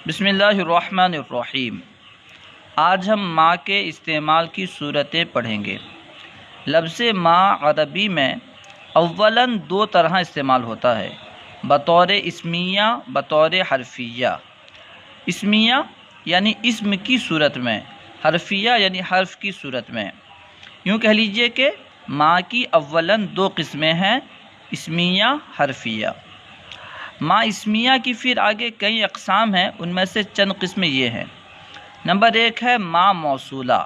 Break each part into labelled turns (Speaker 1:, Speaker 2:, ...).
Speaker 1: بسم اللہ الرحمن الرحیم۔ آج ہم ماں کے استعمال کی صورتیں پڑھیں گے۔ لفظ ماں عربی میں اولاً دو طرح استعمال ہوتا ہے، بطور اسمیہ، بطور حرفیہ۔ اسمیہ یعنی اسم کی صورت میں، حرفیہ یعنی حرف کی صورت میں۔ یوں کہہ لیجئے کہ ماں کی اولاً دو قسمیں ہیں، اسمیہ، حرفیہ۔ ماں اسمیہ کی پھر آگے کئی اقسام ہیں، ان میں سے چند قسمیں یہ ہیں۔ نمبر 1 ہے ماں موصولہ،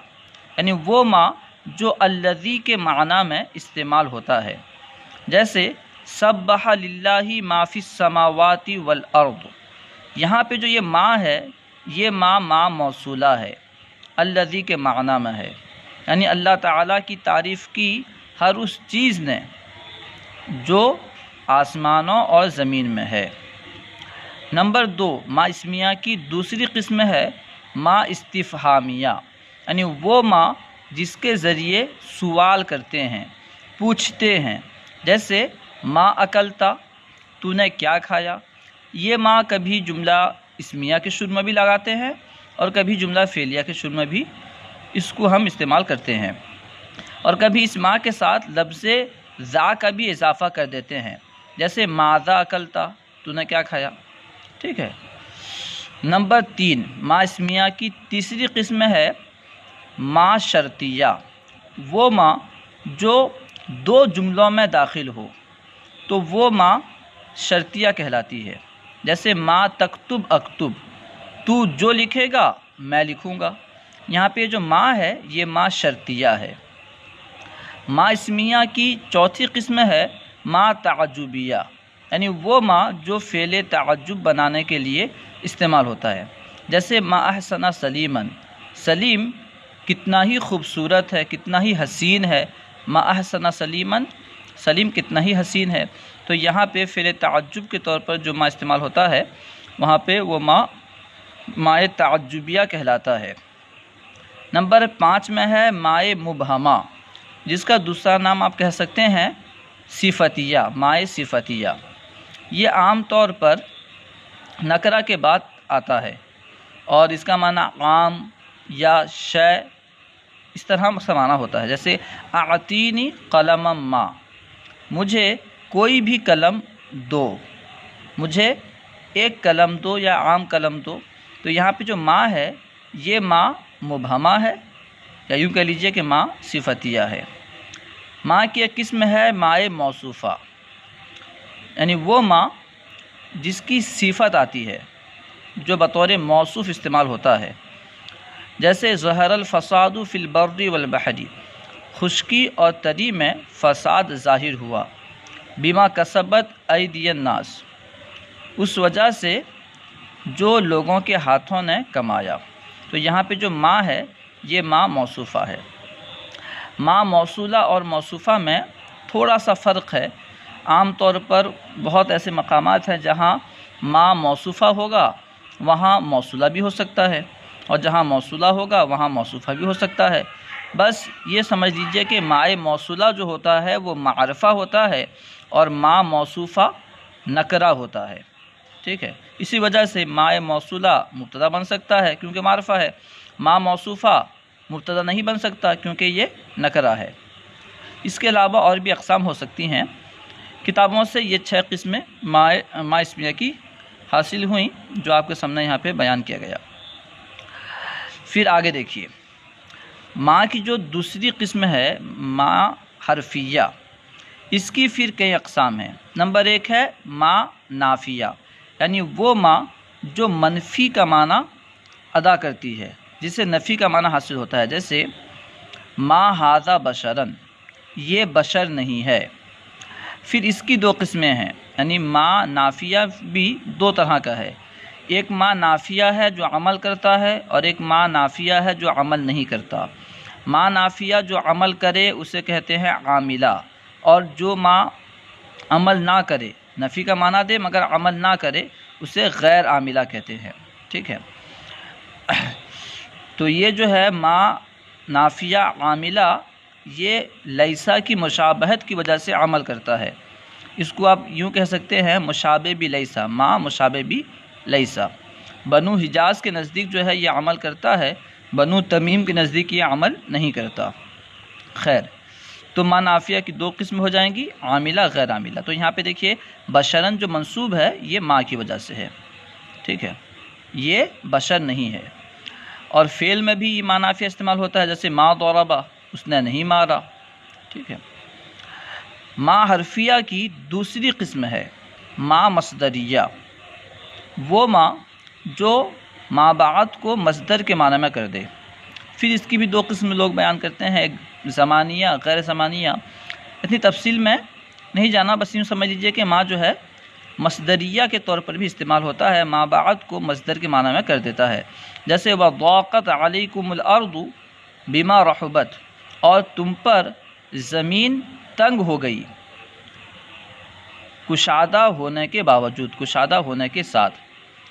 Speaker 1: یعنی وہ ماں جو الذی کے معنی میں استعمال ہوتا ہے، جیسے سبح للہ ما فی السماوات والارض۔ یہاں پہ جو یہ ماں ہے، یہ ماں موصولہ ہے، الذی کے معنی میں ہے، یعنی اللہ تعالیٰ کی تعریف کی ہر اس چیز نے جو آسمانوں اور زمین میں ہے۔ نمبر 2 ماں اسمیہ کی دوسری قسم ہے ماں استفہامیہ، یعنی وہ ماں جس کے ذریعے سوال کرتے ہیں، پوچھتے ہیں، جیسے ماں اکلتا، تو نے کیا کھایا۔ یہ ماں کبھی جملہ اسمیہ کے شروع میں بھی لگاتے ہیں اور کبھی جملہ فعلیہ کے شروع میں بھی اس کو ہم استعمال کرتے ہیں، اور کبھی اس ماں کے ساتھ لفظ ذا کا بھی اضافہ کر دیتے ہیں، جیسے ماذا اکلتا، تو نے کیا کھایا، ٹھیک ہے۔ نمبر 3 ماں اسمیہ کی تیسری قسم ہے ماں شرطیہ، وہ ماں جو دو جملوں میں داخل ہو تو وہ ماں شرطیہ کہلاتی ہے، جیسے ماں تکتب اکتب، تو جو لکھے گا میں لکھوں گا۔ یہاں پہ جو ماں ہے یہ ماں شرطیہ ہے۔ ماں اسمیہ کی چوتھی قسم ہے ماں تعجبیہ، یعنی وہ ماں جو فعل تعجب بنانے کے لیے استعمال ہوتا ہے، جیسے ماں احسن سلیمن، سلیم کتنا ہی خوبصورت ہے، کتنا ہی حسین ہے، ماں احسن سلیمن، سلیم کتنا ہی حسین ہے۔ تو یہاں پہ فعل تعجب کے طور پر جو ماں استعمال ہوتا ہے، وہاں پہ وہ ماں تعجبیہ کہلاتا ہے۔ نمبر 5 میں ہے ماں مبہمہ، جس کا دوسرا نام آپ کہہ سکتے ہیں صفتیہ، ماں صفتیہ۔ یہ عام طور پر نکرہ کے بعد آتا ہے اور اس کا معنی عام یا شے اس طرح سے معنی ہوتا ہے، جیسے اعطینی قلم ما، مجھے کوئی بھی قلم دو، مجھے ایک قلم دو یا عام قلم دو۔ تو یہاں پہ جو ماں ہے یہ ماں مبہمہ ہے، یا یوں کہہ لیجئے کہ ماں صفتیہ ہے۔ ماں کی ایک قسم ہے ماں موصوفہ، یعنی وہ ماں جس کی صفت آتی ہے، جو بطور موصوف استعمال ہوتا ہے، جیسے ظہر الفساد فی البر والبحر، خشکی اور تری میں فساد ظاہر ہوا، بما کسبت ایدی الناس، اس وجہ سے جو لوگوں کے ہاتھوں نے کمایا۔ تو یہاں پہ جو ماں ہے یہ ماں موصوفہ ہے۔ ماں موصولہ اور موصوفہ میں تھوڑا سا فرق ہے۔ عام طور پر بہت ایسے مقامات ہیں جہاں ماں موصوفہ ہوگا وہاں موصولہ بھی ہو سکتا ہے، اور جہاں موصولہ ہوگا وہاں موصوفہ بھی ہو سکتا ہے۔ بس یہ سمجھ لیجئے کہ ماں موصولہ جو ہوتا ہے وہ معرفہ ہوتا ہے اور ماں موصوفہ نکرہ ہوتا ہے، ٹھیک ہے۔ اسی وجہ سے ماں موصولہ مبتدا بن سکتا ہے کیونکہ معرفہ ہے، ماں موصوفہ مبتدا نہیں بن سکتا کیونکہ یہ نکرہ ہے۔ اس کے علاوہ اور بھی اقسام ہو سکتی ہیں۔ کتابوں سے یہ 6 قسمیں ماں اسمیہ کی حاصل ہوئیں جو آپ کے سامنے یہاں پہ بیان کیا گیا۔ پھر آگے دیکھیے، ماں کی جو دوسری قسم ہے ماں حرفیہ، اس کی پھر کئی اقسام ہیں۔ نمبر 1 ہے ماں نافیہ، یعنی وہ ماں جو منفی کا معنی ادا کرتی ہے، جسے نفی کا معنی حاصل ہوتا ہے، جیسے ماں ھذا بشرن، یہ بشر نہیں ہے۔ پھر اس کی 2 قسمیں ہیں، یعنی ماں نافیہ بھی 2 طرح کا ہے۔ ایک ماں نافیہ ہے جو عمل کرتا ہے، اور ایک ماں نافیہ ہے جو عمل نہیں کرتا۔ ماں نافیہ جو عمل کرے اسے کہتے ہیں عاملہ، اور جو ماں عمل نہ کرے، نفی کا معنی دے مگر عمل نہ کرے، اسے غیر عاملہ کہتے ہیں، ٹھیک ہے۔ تو یہ جو ہے ماں نافیہ عاملہ، یہ لیسا کی مشابہت کی وجہ سے عمل کرتا ہے۔ اس کو آپ یوں کہہ سکتے ہیں مشابہ بھی لیسا، ماں مشابہ بھی لیسا۔ بنو حجاز کے نزدیک جو ہے یہ عمل کرتا ہے، بنو تمیم کے نزدیک یہ عمل نہیں کرتا۔ خیر، تو ما نافیہ کی دو قسم ہو جائیں گی، عاملہ غیر عاملہ۔ تو یہاں پہ دیکھیے بشرن جو منصوب ہے یہ ما کی وجہ سے ہے، ٹھیک ہے، یہ بشر نہیں ہے۔ اور فعل میں بھی ما نافیہ استعمال ہوتا ہے، جیسے ما ضربا، اس نے نہیں مارا، ٹھیک ہے۔ ما حرفیہ کی دوسری قسم ہے ما مصدریہ، وہ ما جو ما بعد کو مصدر کے معنی میں کر دے۔ پھر اس کی بھی دو قسم لوگ بیان کرتے ہیں، ایک زمانیہ غیر زمانیہ۔ اتنی تفصیل میں نہیں جانا، بس یوں سمجھ لیجیے کہ ما جو ہے مصدریہ کے طور پر بھی استعمال ہوتا ہے، ما بعد کو مصدر کے معنی میں کر دیتا ہے، جیسے وَضَاقَتْ عَلَيْكُمُ الْأَرْضُ بِمَا رَحُبَتْ، اور تم پر زمین تنگ ہو گئی کشادہ ہونے کے باوجود، کشادہ ہونے کے ساتھ۔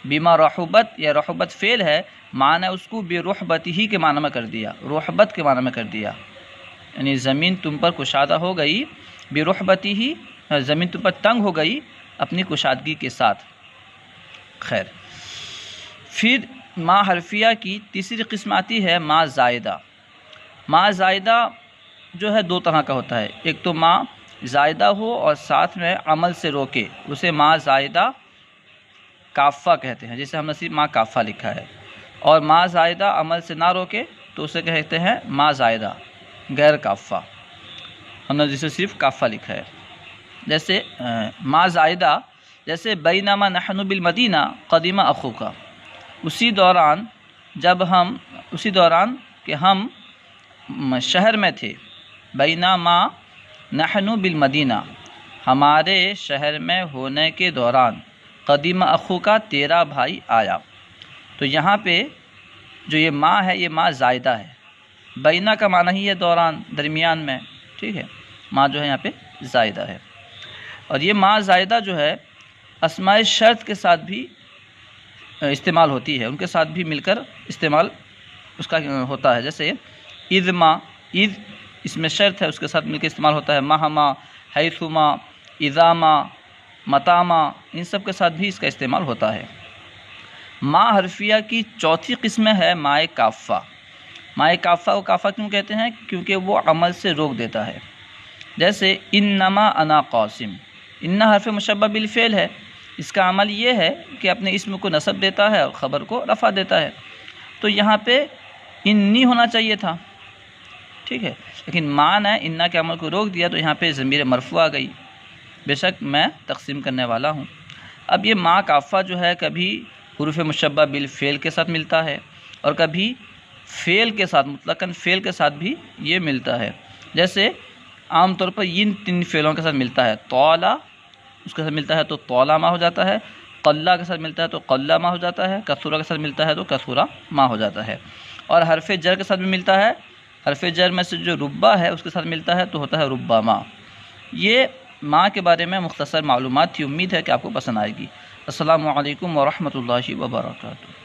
Speaker 1: بما رحبت، یا رحبت فعل ہے، معنی اس کو برحبت ہی کے معنی میں کر دیا، رحبت کے معنی میں کر دیا، یعنی زمین تم پر کشادہ ہو گئی، برحبت ہی، زمین تم پر تنگ ہو گئی اپنی کشادگی کے ساتھ۔ خیر، پھر ما حرفیہ کی تیسری قسم آتی ہے ما زائدہ۔ ما زائدہ جو ہے دو طرح کا ہوتا ہے، ایک تو ما زائدہ ہو اور ساتھ میں عمل سے روکے، اسے ما زائدہ کافہ کہتے ہیں، جسے ہم نے صرف ما کافہ لکھا ہے، اور ما زائدہ عمل سے نہ روکے تو اسے کہتے ہیں ما زائدہ غیر کافہ، ہم نے جسے صرف کافہ لکھا ہے۔ جیسے ما زائدہ، جیسے بینما نحن بالمدینہ قدیم اخوکا، اسی دوران کہ ہم شہر میں تھے، بینما نحن بالمدینہ، ہمارے شہر میں ہونے کے دوران، قدیم اخوکا، تیرا بھائی آیا۔ تو یہاں پہ جو یہ ما ہے یہ ما زائدہ ہے، بینا کا معنی ہی ہے دوران، درمیان میں، ٹھیک ہے، ما جو ہے یہاں پہ زائدہ ہے۔ اور یہ ما زائدہ جو ہے اسماء شرط کے ساتھ بھی استعمال ہوتی ہے، ان کے ساتھ بھی مل کر استعمال اس کا ہوتا ہے، جیسے اذ ما، اذ اس میں شرط ہے، اس کے ساتھ مل کے استعمال ہوتا ہے، مہما، حیثما، اذاما، متاما، ان سب کے ساتھ بھی اس کا استعمال ہوتا ہے۔ ما حرفیہ کی چوتھی قسم ہے ما کافہ۔ ما کافہ کو کافہ کیوں کہتے ہیں؟ کیونکہ وہ عمل سے روک دیتا ہے، جیسے انما انا قاسم، ان حرف مشبہ بالفعل ہے، اس کا عمل یہ ہے کہ اپنے اسم کو نصب دیتا ہے اور خبر کو رفع دیتا ہے، تو یہاں پہ انی ہونا چاہیے تھا، ٹھیک ہے، لیکن ما نے انا کے عمل کو روک دیا تو یہاں پہ ضمیر مرفوع آ گئی، بے شک میں تقسیم کرنے والا ہوں۔ اب یہ ما کافہ جو ہے کبھی حروف مشبہ بالفعل کے ساتھ ملتا ہے اور کبھی فعل کے ساتھ، مطلقاً فعل کے ساتھ بھی یہ ملتا ہے، جیسے عام طور پر ان تین فعلوں کے ساتھ ملتا ہے، طولا اس کے ساتھ ملتا ہے تو طولا ما ہو جاتا ہے، قلہ کے ساتھ ملتا ہے تو قلہ ما ہو جاتا ہے، کسورہ کے ساتھ ملتا ہے تو کسورہ ما ہو جاتا ہے، اور حرف جر کے ساتھ بھی ملتا ہے، حرف جر میں سے جو ربا ہے اس کے ساتھ ملتا ہے تو ہوتا ہے ربا ما۔ یہ ما کے بارے میں مختصر معلومات تھی، امید ہے کہ آپ کو پسند آئے گی۔ السلام علیکم ورحمۃ اللہ وبرکاتہ۔